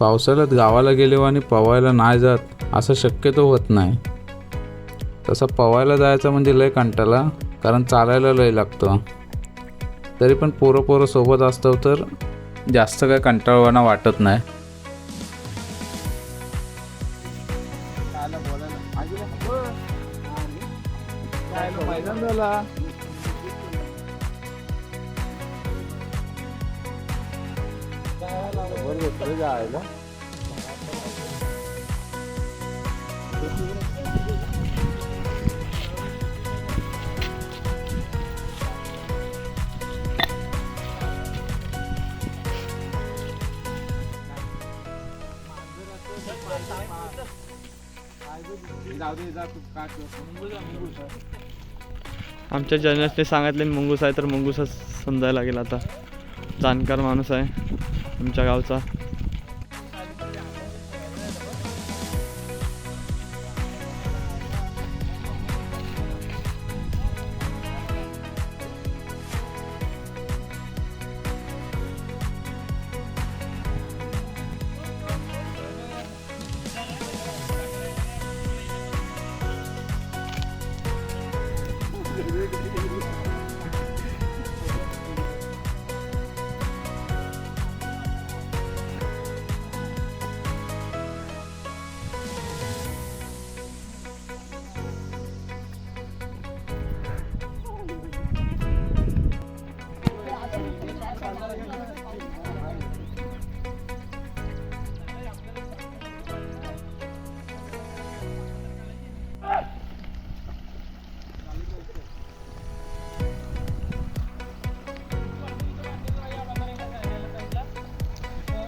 पावसाळ्यात गावाला गेलो आणि पवायला नाही जात असं शक्यतो होत नाही. तसं पवायला जायचं म्हणजे लय कंटाळा, कारण चालायला लय लागतं. तरी पण पोरं सोबत असतो तर जास्त काय कंटाळवाणा वाटत नाही. आमच्या जर्नलिस्टने सांगितले मुंगूस आहे तर मुंगूसच समजायला लागेल. आता जाणकार माणूस आहे आमच्या गावचा.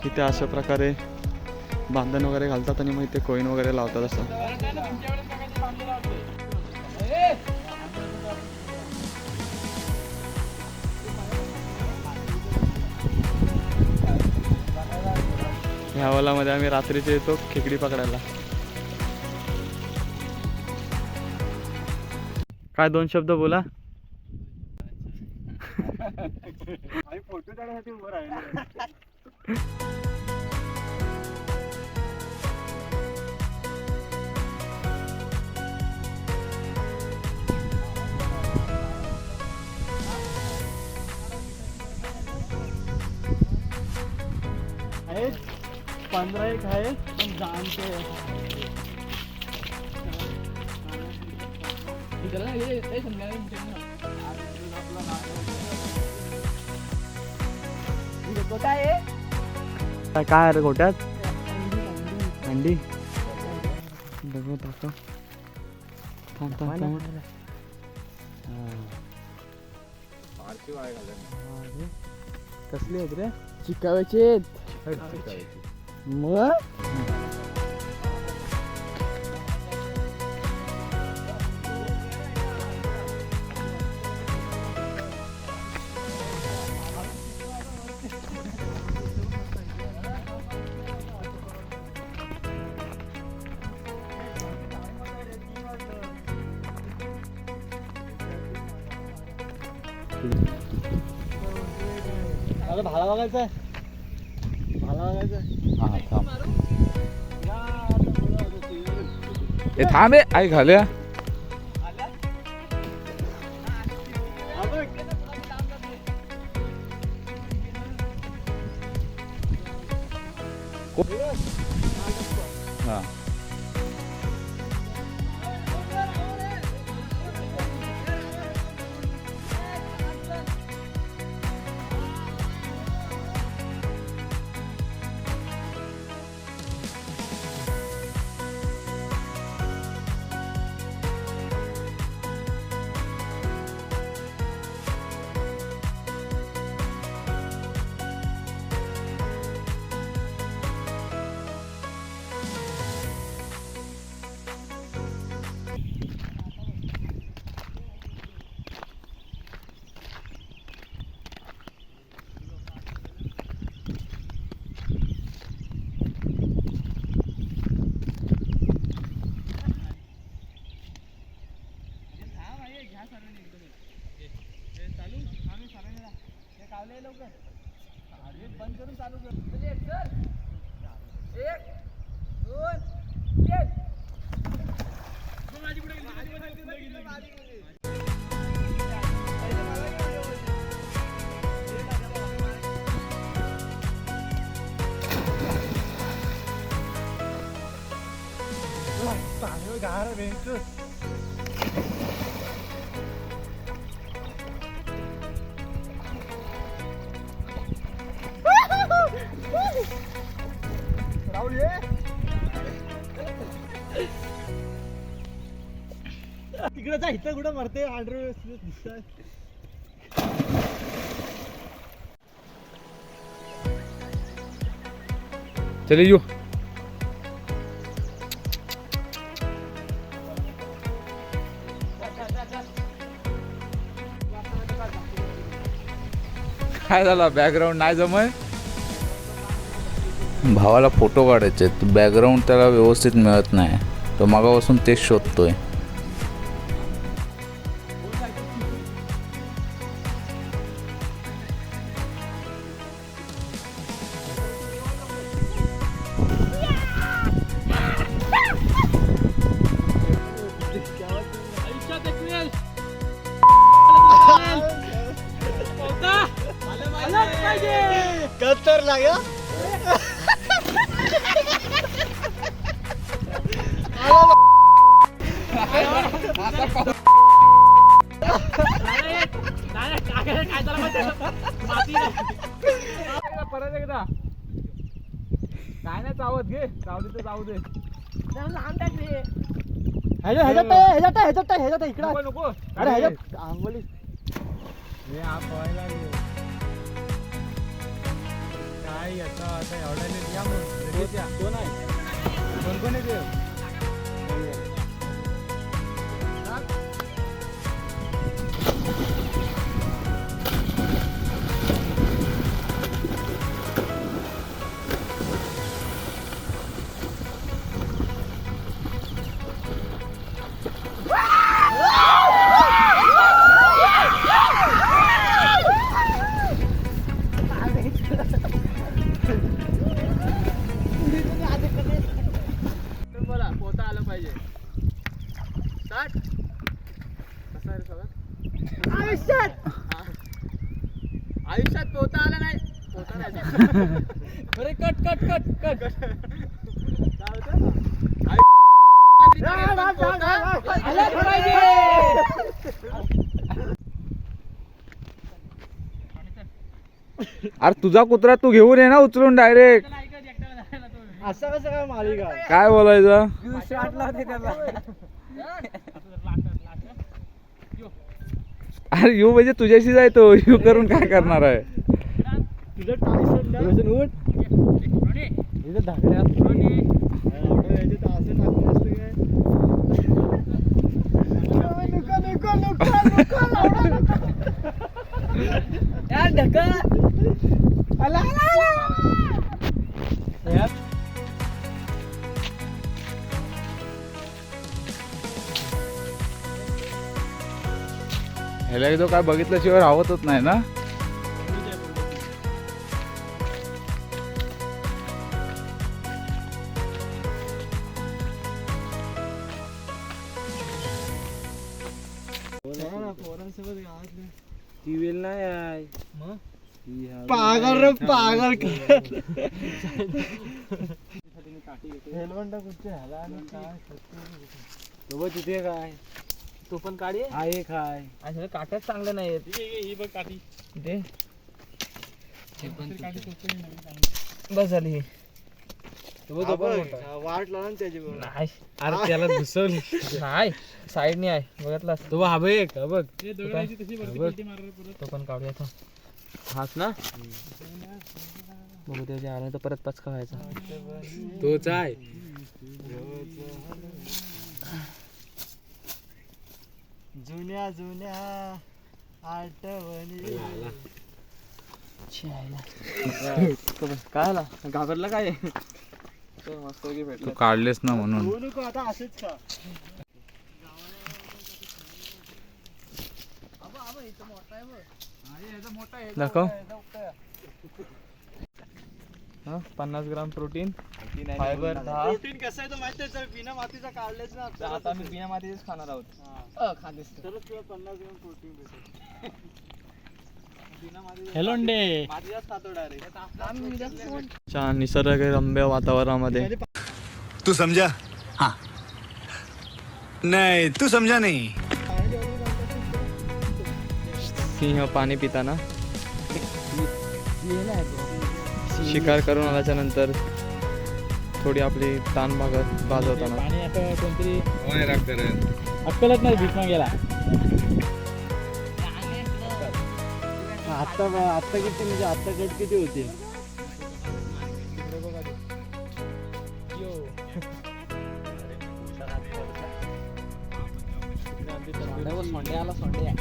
इथे अशा प्रकारे बांधण वगैरे घालतात आणि मग इथे कोईन वगैरे लावतात. असं ह्या वलामध्ये आम्ही रात्रीचे येतो खेकडी पकडायला. काय 2 शब्द बोला. फोटो काढण्यासाठी उभं राहिलो. आहेत 15 एक आहे पण जाणते. काय रे गोट्यात अंडी बघू टाका. कसली आहेत रे? चिकाव्याचे मग भाला बघायचा आहे. भाला बघायचा हे थांबे आई घाल्या. हा पाणी गार भेटतो. राहुल ये तिकडे जा, इथं कुठं मरते आंड्रो दिसतंय. चले येऊ. काय झालं, बॅकग्राऊंड नाही जमय. भावाला फोटो काढायचे, बॅकग्राऊंड त्याला व्यवस्थित मिळत नाही, तो मागापासून तेच शोधतोय. कत्तर लागा. परत एकदा काय नाही चावत, घे जाऊ दे तर जाऊ दे. ह्याच्यात इकडं नको नको. अरे ह्याच्यात आंघोळी काय याचा आता एवढा या मग कोण आहे, कोण कोण आहे. बोला पोता आलं पाहिजे. स्टार्ट. कसं आहे रे सगळं आयुष्यात पोता आला नाही. पोता नाही. अरे कट कट कट कट. अरे तुझा कुत्रा तू घेऊन ये ना उचलून डायरेक्ट. असं कसं काय मालिका काय बोलायचं. अरे यू म्हणजे तुझ्याशी जाय, तो यू करून काय करणार आहे. तुझं टायसन उठ इथं धाकड्या असं टाकलं असतं काय. ह्याला एकदा काय बघितल्याशिवाय राहतच नाही ना. ती वेल नाही आहे मग पागल रे पागल. हेलवंडा कुठे ह्याला आणि काय तो तिथे काय तो पण काढी हा एक आहे. अशा काट्याच चांगल्या नाही ही बघ काठी दे. बस झाली वाटला ना त्याची. नाही अरे त्याला घुसवली नाही, साईडने आहे बघितला तो. हा बघ एक बघ तो पण काढूया तो. हाच ना बघू त्याच्या आला तर परत पचका व्हायचा तोच आहे. जुन्या जुन्या आठवणी. काय आला घाबरला काय मस्त भेटलं. तू काढलेस ना म्हणून. आता असेच का दाखव. 50 ग्राम प्रोटीन, फायबर 10. प्रोटीन कसं आहे तो माहिती आहे. बिना मातीचा काढलेच ना आता आम्ही बिना मातीचेच खाणार आहोत. खातेस तरच तुला 50 ग्राम प्रोटीन भेटेल. हेलोंडे मातीचाच खातो डायरेक्ट. छान निसर्ग रम्य वातावरणामध्ये तू समझा हाँ नहीं तू समझा नहीं. सिंह पाणी पिताना शिकार करून आल्याच्या नंतर थोडी आपली ताण भागवताना पाणी आता कोणतरी अक्कलच नाही भीक गेला. आत्ता किती म्हणजे आत्ता गट किती होते.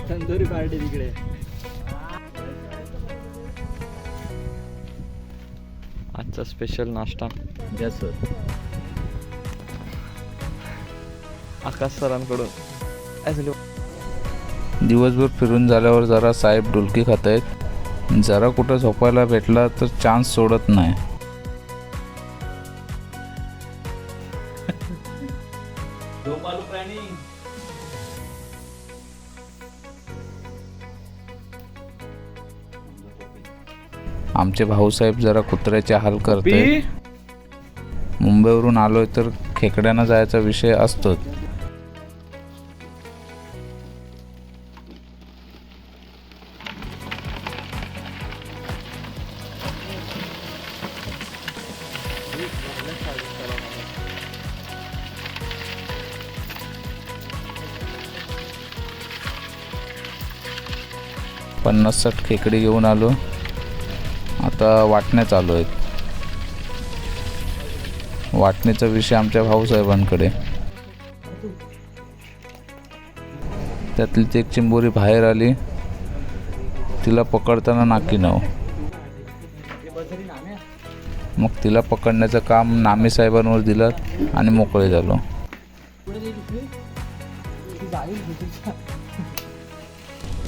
तंदुरी पार्टी तिकडे. आजचा स्पेशल नाश्ता आकाश सरांकडून. दिवसभर फिरून झाल्यावर जरा साहेब डुलकी खात आहेत. जरा कुठं झोपायला भेटला तर चान्स सोडत नाही. आमचे भाऊसाहेब जरा कुत्र्याचे हाल करतात. मुंबईवरून आलोय तर खेकड्यानं जायचा विषय असतोच. पन्नास 60 खेकडी घेऊन आलो. आता वाटण्या चालू आहेत. वाटणीचा विषय आमच्या भाऊसाहेबांकडे. त्यातली ती एक चिंबोरी बाहेर आली. तिला पकडताना नाकी नव. मग तिला पकडण्याचं काम नामे साहेबांवर दिलं आणि मोकळे झालो.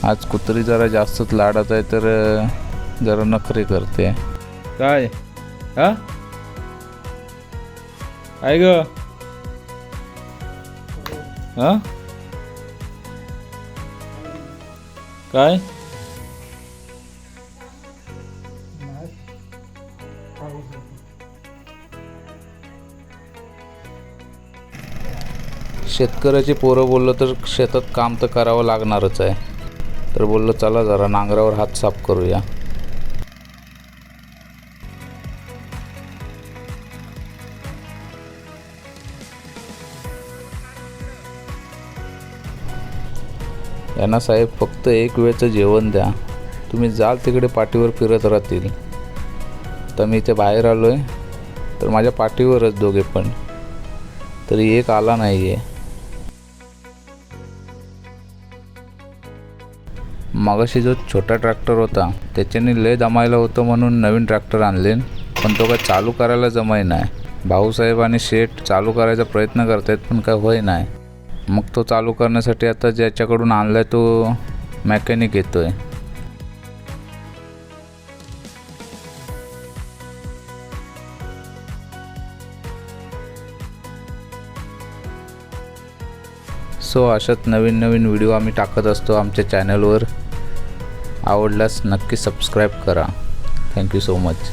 आज कुत्री जरा जास्तच लाडात आहे तर जरा नखरे करते. काय हा काय ग हा काय शेतकऱ्याची पोरं बोललं तर शेतात काम तर करावं लागणारच आहे. तर बोललं चला जरा नांगरावर हात साफ करूया. यांना साहेब फक्त एक वेळचं जेवण द्या. तुम्ही जाल तिकडे पाठीवर फिरत राहतील. तर मी इथे बाहेर आलो आहे तर माझ्या पाठीवरच दोघे पण. तरी एक आला नाही आहे. मगाशी जो छोटा ट्रॅक्टर होता त्याच्याने लय दमायला होतं म्हणून नवीन ट्रॅक्टर आणले. पण तो काय चालू करायला जमाय नाही. भाऊसाहेब आणि शेठ चालू करायचा प्रयत्न करतायत पण काय होय नाही. मग तो चालू करण्यासाठी आता ज्याच्याकडून आणलाय तो मेकॅनिक येतोय. सो अशाच नवीन नवीन व्हिडिओ आम्ही टाकत असतो आमच्या चॅनलवर. आवडल्यास नक्की सबस्क्राईब करा. Thank you so much.